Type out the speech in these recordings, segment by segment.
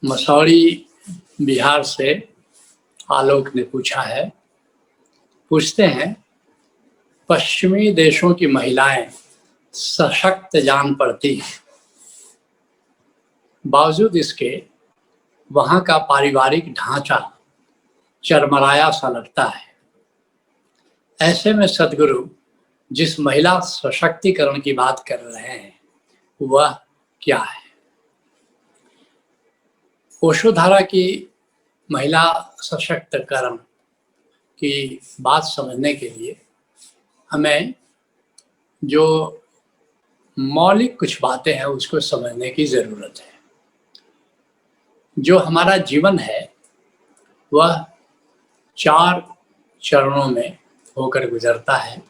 मसौरी बिहार से आलोक ने पूछा है। पूछते हैं, पश्चिमी देशों की महिलाएं सशक्त जान पड़ती हैं, बावजूद इसके वहां का पारिवारिक ढांचा चरमराया सा लगता है। ऐसे में सद्गुरु जिस महिला सशक्तिकरण की बात कर रहे हैं वह क्या है? ओशोधारा की महिला सशक्तिकरण की बात समझने के लिए हमें जो मौलिक कुछ बातें हैं उसको समझने की ज़रूरत है। जो हमारा जीवन है वह 4 चरणों में होकर गुजरता है।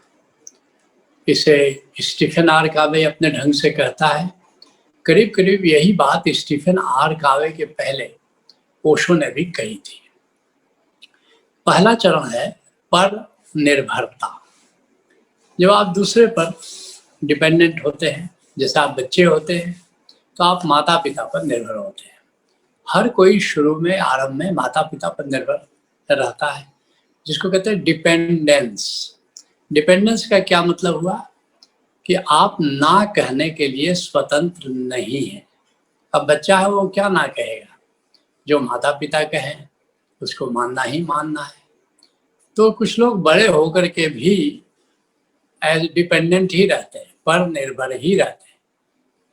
इसे स्टीफन आर कावे अपने ढंग से कहता है। करीब करीब यही बात स्टीफन आर कावे के पहले ओशो ने भी कही थी। पहला चरण है पर निर्भरता। जब आप दूसरे पर डिपेंडेंट होते हैं, जैसे आप बच्चे होते हैं तो आप माता पिता पर निर्भर होते हैं। हर कोई शुरू में आरंभ में माता पिता पर निर्भर रहता है, जिसको कहते हैं डिपेंडेंस। डिपेंडेंस का क्या मतलब हुआ कि आप ना कहने के लिए स्वतंत्र नहीं हैं। अब बच्चा है वो क्या ना कहेगा, जो माता पिता कहें उसको मानना ही मानना है। तो कुछ लोग बड़े होकर के भी एज डिपेंडेंट ही रहते हैं, पर निर्भर ही रहते हैं।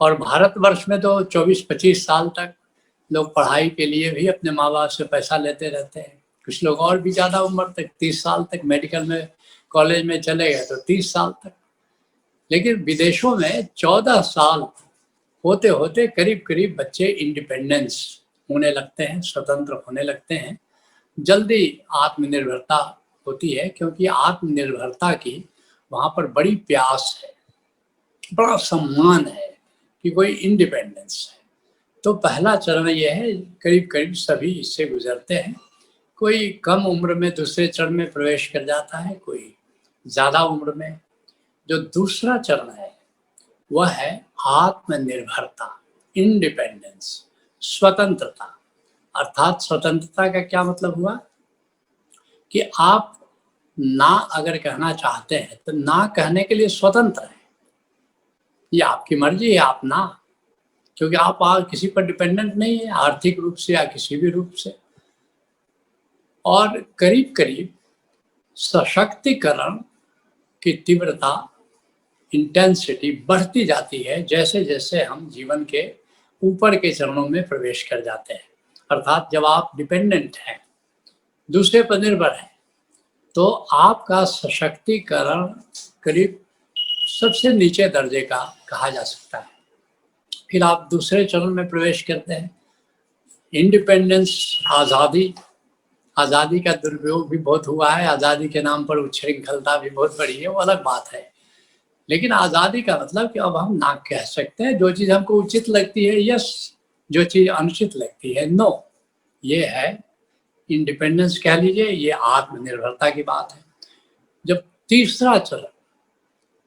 और भारतवर्ष में तो 24-25 साल तक लोग पढ़ाई के लिए भी अपने माँ बाप से पैसा लेते रहते हैं। कुछ लोग और भी ज़्यादा उम्र तक 30 साल तक मेडिकल में कॉलेज में चले गए तो 30 साल तक। लेकिन विदेशों में 14 साल होते होते करीब करीब बच्चे इंडिपेंडेंस होने लगते हैं, स्वतंत्र होने लगते हैं। जल्दी आत्मनिर्भरता होती है, क्योंकि आत्मनिर्भरता की वहाँ पर बड़ी प्यास है, बड़ा सम्मान है कि कोई इंडिपेंडेंस है। तो पहला चरण यह है, करीब करीब सभी इससे गुजरते हैं। कोई कम उम्र में दूसरे चरण में प्रवेश कर जाता है, कोई ज़्यादा उम्र में। जो दूसरा चरण है वह है आत्मनिर्भरता, इंडिपेंडेंस, स्वतंत्रता। अर्थात स्वतंत्रता का क्या मतलब हुआ कि आप ना अगर कहना चाहते हैं तो ना कहने के लिए स्वतंत्र हैं। ये आपकी मर्जी है, आप ना, क्योंकि आप किसी पर डिपेंडेंट नहीं है, आर्थिक रूप से या किसी भी रूप से। और करीब करीब सशक्तिकरण की तीव्रता, इंटेंसिटी बढ़ती जाती है जैसे जैसे हम जीवन के ऊपर के चरणों में प्रवेश कर जाते हैं। अर्थात जब आप डिपेंडेंट हैं, दूसरे पर निर्भर हैं, तो आपका सशक्तिकरण करीब सबसे नीचे दर्जे का कहा जा सकता है। फिर आप दूसरे चरण में प्रवेश करते हैं, इंडिपेंडेंस, आज़ादी। आज़ादी का दुरुपयोग भी बहुत हुआ है, आज़ादी के नाम पर उच्छृंखलता भी बहुत बढ़ी है, वो अलग बात है। लेकिन आज़ादी का मतलब कि अब हम ना कह सकते हैं। जो चीज़ हमको उचित लगती है यस, जो चीज़ अनुचित लगती है नो। ये है इंडिपेंडेंस कह लीजिए, ये आत्मनिर्भरता की बात है। जब तीसरा चरण,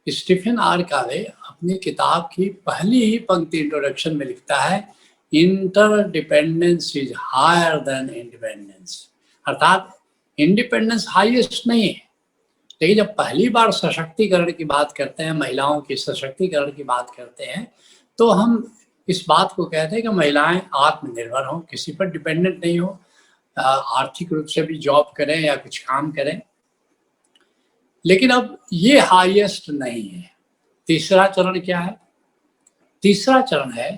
स्टीफन आर कावे अपनी किताब की पहली ही पंक्ति इंट्रोडक्शन में लिखता है, interdependence is higher than independence. अर्थात इंडिपेंडेंस हाईएस्ट नहीं है, लेकिन जब पहली बार सशक्तिकरण की बात करते हैं, महिलाओं की सशक्तिकरण की बात करते हैं, तो हम इस बात को कहते हैं कि महिलाएं आत्मनिर्भर हों, किसी पर डिपेंडेंट नहीं हो, आर्थिक रूप से भी जॉब करें या कुछ काम करें। लेकिन अब ये हाईएस्ट नहीं है। तीसरा चरण क्या है? तीसरा चरण है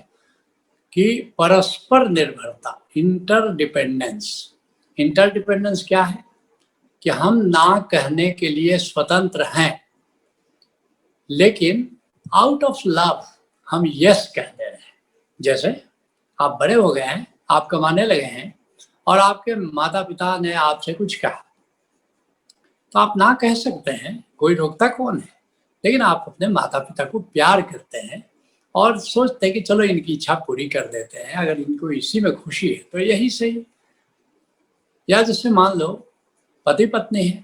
कि परस्पर निर्भरता, इंटरडिपेंडेंस। इंटरडिपेंडेंस क्या है कि हम ना कहने के लिए स्वतंत्र हैं, लेकिन आउट ऑफ लव हम यस कह दे रहे हैं। जैसे आप बड़े हो गए हैं, आप कमाने लगे हैं और आपके माता पिता ने आपसे कुछ कहा, तो आप ना कह सकते हैं, कोई रोकता कौन है। लेकिन आप अपने माता पिता को प्यार करते हैं और सोचते हैं कि चलो इनकी इच्छा पूरी कर देते हैं, अगर इनको इसी में खुशी है तो यही सही। या जैसे मान लो पति पत्नी है,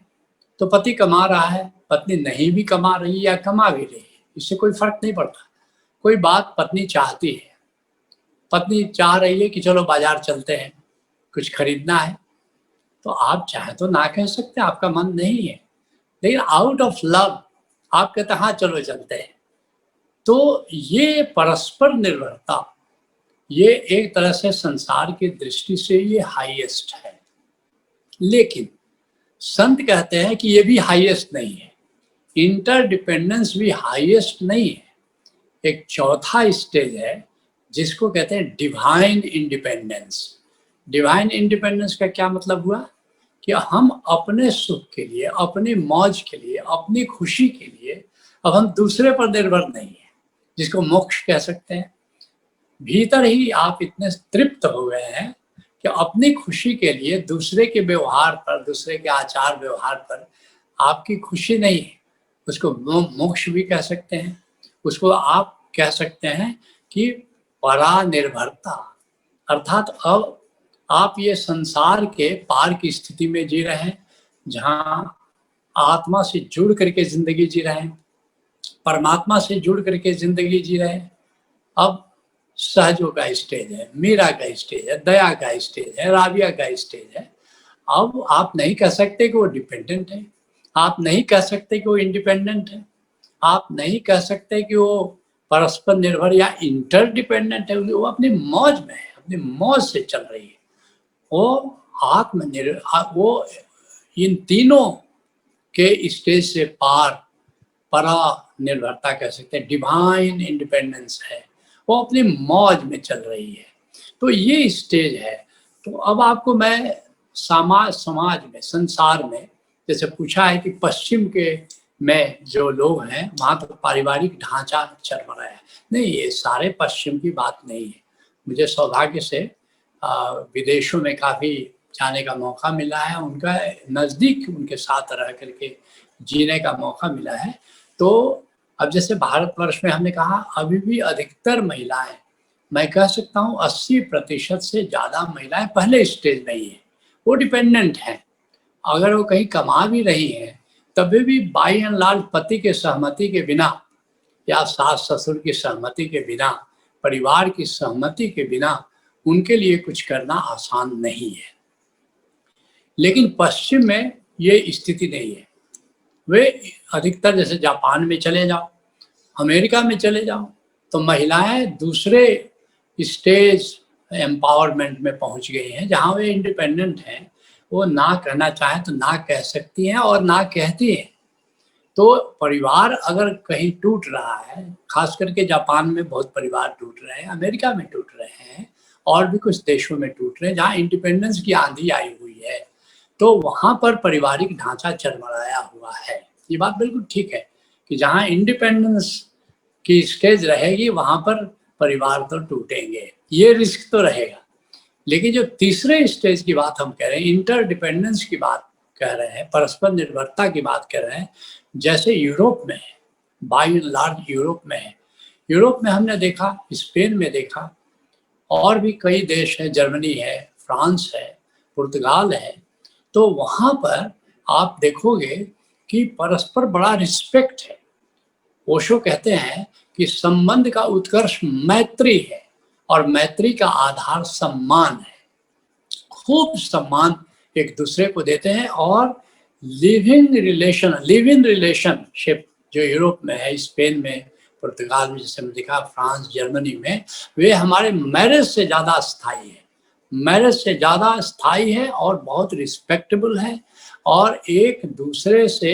तो पति कमा रहा है, पत्नी नहीं भी कमा रही या कमा भी रही है, इससे कोई फर्क नहीं पड़ता। कोई बात पत्नी चाहती है पत्नी चाह रही है कि चलो बाजार चलते हैं, कुछ खरीदना है, तो आप चाहे तो ना कह सकते हैं, आपका मन नहीं है, लेकिन आउट ऑफ लव आप कहते हैं हाँ चलो चलते हैं। तो ये परस्पर निर्भरता, ये एक तरह से संसार की दृष्टि से ये हाईएस्ट है, लेकिन संत कहते हैं कि ये भी हाईएस्ट नहीं है, इंटरडिपेंडेंस भी हाईएस्ट नहीं है। एक चौथा स्टेज है जिसको कहते हैं डिवाइन इंडिपेंडेंस। डिवाइन इंडिपेंडेंस का क्या मतलब हुआ कि हम अपने सुख के लिए, अपनी मौज के लिए, अपनी खुशी के लिए अब हम दूसरे पर निर्भर नहीं है, जिसको मोक्ष कह सकते हैं। भीतर ही आप इतने तृप्त हो गए हैं कि अपनी खुशी के लिए दूसरे के व्यवहार पर, दूसरे के आचार व्यवहार पर आपकी खुशी नहीं है, उसको मोक्ष भी कह सकते हैं। उसको आप कह सकते हैं कि परानिर्भरता, अर्थात अब आप ये संसार के पार की स्थिति में जी रहे हैं, जहाँ आत्मा से जुड़ करके जिंदगी जी रहे हैं, परमात्मा से जुड़ करके जिंदगी जी रहे हैं। अब सहजों का स्टेज है, मीरा का स्टेज है, दया का स्टेज है, राबिया का स्टेज है। अब आप नहीं कह सकते कि वो डिपेंडेंट है, आप नहीं कह सकते कि वो इंडिपेंडेंट है, आप नहीं कह सकते कि वो परस्पर निर्भर या इंटरडिपेंडेंट है। वो अपनी मौज में है, अपनी मौज से चल रही है। वो आत्मनिर्भर, वो इन तीनों के स्टेज से पार परा निर्भरता कह सकते हैं, डिवाइन इंडिपेंडेंस है, वो अपनी मौज में चल रही है। तो ये स्टेज है। तो अब आपको मैं समाज में, संसार में, जैसे पूछा है कि पश्चिम के में जो लोग हैं वहाँ तो पारिवारिक ढांचा चरमरा है। नहीं, ये सारे पश्चिम की बात नहीं है। मुझे सौभाग्य से विदेशों में काफ़ी जाने का मौका मिला है, उनका नज़दीक उनके साथ रह करके जीने का मौका मिला है। तो अब जैसे भारतवर्ष में हमने कहा अभी भी अधिकतर महिलाएं, मैं कह सकता हूँ 80% से ज़्यादा महिलाएं पहले स्टेज में ही है, वो डिपेंडेंट हैं। अगर वो कहीं कमा भी रही हैं तभी भी बाई एंड लार्ज पति के सहमति के बिना या सास ससुर की सहमति के बिना, परिवार की सहमति के बिना उनके लिए कुछ करना आसान नहीं है। लेकिन पश्चिम में ये स्थिति नहीं है। वे अधिकतर, जैसे जापान में चले जाओ, अमेरिका में चले जाओ, तो महिलाएं दूसरे स्टेज एम्पावरमेंट में पहुंच गई हैं, जहां वे इंडिपेंडेंट हैं। वो ना कहना चाहें तो ना कह सकती हैं और ना कहती हैं। तो परिवार अगर कहीं टूट रहा है, खास करके जापान में बहुत परिवार टूट रहे हैं, अमेरिका में टूट रहे हैं, और भी कुछ देशों में टूट रहे हैं जहाँ इंडिपेंडेंस की आंधी आई हुई है, तो वहाँ पर पारिवारिक ढांचा चरमराया हुआ है। ये बात बिल्कुल ठीक है कि जहाँ इंडिपेंडेंस की स्टेज रहेगी वहाँ पर परिवार तो टूटेंगे, ये रिस्क तो रहेगा। लेकिन जो तीसरे स्टेज की बात हम कह रहे हैं, इंटरडिपेंडेंस की बात कह रहे हैं, परस्पर निर्भरता की बात कर रहे हैं, जैसे यूरोप में है, बाई एंड लार्ज यूरोप में है। यूरोप में हमने देखा, स्पेन में देखा, और भी कई देश हैं, जर्मनी है, फ्रांस है, पुर्तगाल है। तो वहाँ पर आप देखोगे कि परस्पर बड़ा रिस्पेक्ट है। ओशो कहते हैं कि संबंध का उत्कर्ष मैत्री है और मैत्री का आधार सम्मान है। खूब सम्मान एक दूसरे को देते हैं, और लिव इन रिलेशनशिप जो यूरोप में है, स्पेन में, पुर्तगाल में, जैसे मैंने देखा, फ्रांस, जर्मनी में, वे हमारे मैरिज से ज़्यादा स्थायी है, मैरिज से ज़्यादा स्थायी है और बहुत रिस्पेक्टेबल है, और एक दूसरे से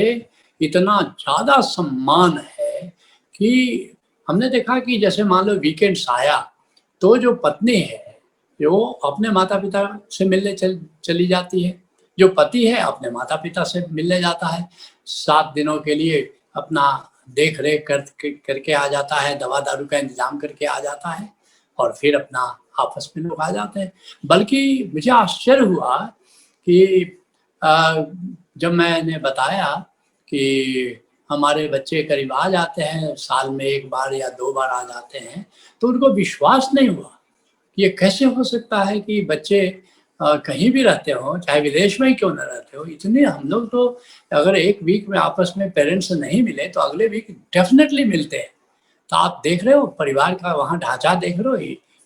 इतना ज़्यादा सम्मान है कि हमने देखा कि जैसे मान लो वीकेंड्स आया तो जो पत्नी है वो अपने माता पिता से मिलने चली जाती है, जो पति है अपने माता पिता से मिलने जाता है, 7 दिनों के लिए अपना देख रेख करके आ जाता है, दवा दारू का इंतजाम करके आ जाता है, और फिर अपना आपस में लोग आ जाते हैं। बल्कि मुझे आश्चर्य हुआ कि जब मैंने बताया कि हमारे बच्चे करीब आ जाते हैं, साल में 1 बार या 2 बार आ जाते हैं, तो उनको विश्वास नहीं हुआ। ये कैसे हो सकता है कि बच्चे कहीं भी रहते हो, चाहे विदेश में ही क्यों न रहते हो, इतने हम लोग तो अगर 1 वीक में आपस में पेरेंट्स से नहीं मिले तो अगले वीक डेफिनेटली मिलते हैं। तो आप देख रहे हो परिवार का वहाँ ढांचा देख रहे हो,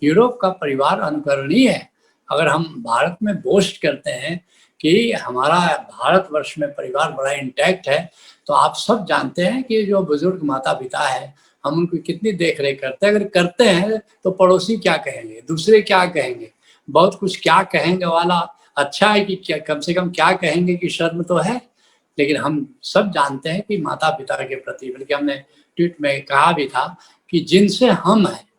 यूरोप का परिवार अनुकरणीय है। अगर हम भारत में बोस्ट करते हैं कि हमारा भारतवर्ष में परिवार बड़ा इंटैक्ट है, तो आप सब जानते हैं कि जो बुजुर्ग माता-पिता हैं, हम उनकी कितनी देख-रेख करते हैं। अगर करते हैं तो पड़ोसी क्या कहेंगे, दूसरे क्या कहेंगे, बहुत कुछ क्या कहेंगे वाला अच्छा है कि क्या कम से कम क्या कहेंगे की शर्म तो है। लेकिन हम सब जानते हैं कि माता-पिता के प्रति, बल्कि हमने ट्वीट में कहा भी था कि जिनसे हम हैं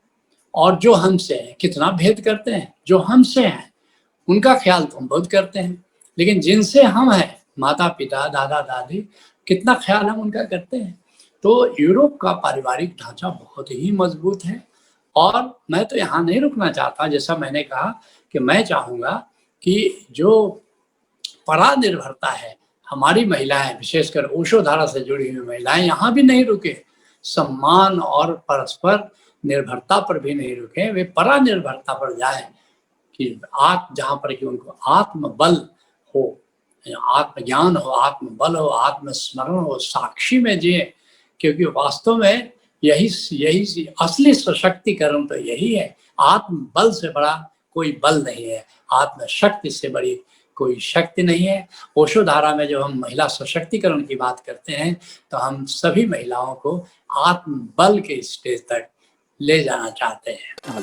और जो हमसे हैं, कितना भेद करते हैं। जो हमसे हैं, उनका ख्याल तो हम बहुत करते हैं, लेकिन जिनसे हम हैं, माता-पिता, दादा-दादी, कितना ख्याल हम उनका करते हैं। तो यूरोप का पारिवारिक ढाँचा बहुत ही मजबूत है और मैं तो यहाँ नहीं रुकना चाहता, जैसा मैंने कहा कि मैं चाहूँगा कि जो परानिर्भरता है, हमारी महिलाएँ, विशेषकर ओशो धारा से जुड़ी हुई महिलाएँ यहाँ भी नहीं रुके। सम्मान और परस्पर निर्भरता पर भी नहीं रुके, वे परानिर्भरता पर जाएँ कि जहाँ पर कि उनको आत्मबल हो, आत्मज्ञान हो, आत्मबल हो, आत्मस्मरण हो, साक्षी में जिएँ। क्योंकि वास्तव में यही असली सशक्तिकरण तो यही है। आत्मबल से बड़ा कोई बल नहीं है, आत्मशक्ति से बड़ी कोई शक्ति नहीं है। ओशो धारा में जब हम महिला सशक्तिकरण की बात करते हैं, तो हम सभी महिलाओं को आत्मबल के स्टेज तक ले जाना चाहते हैं।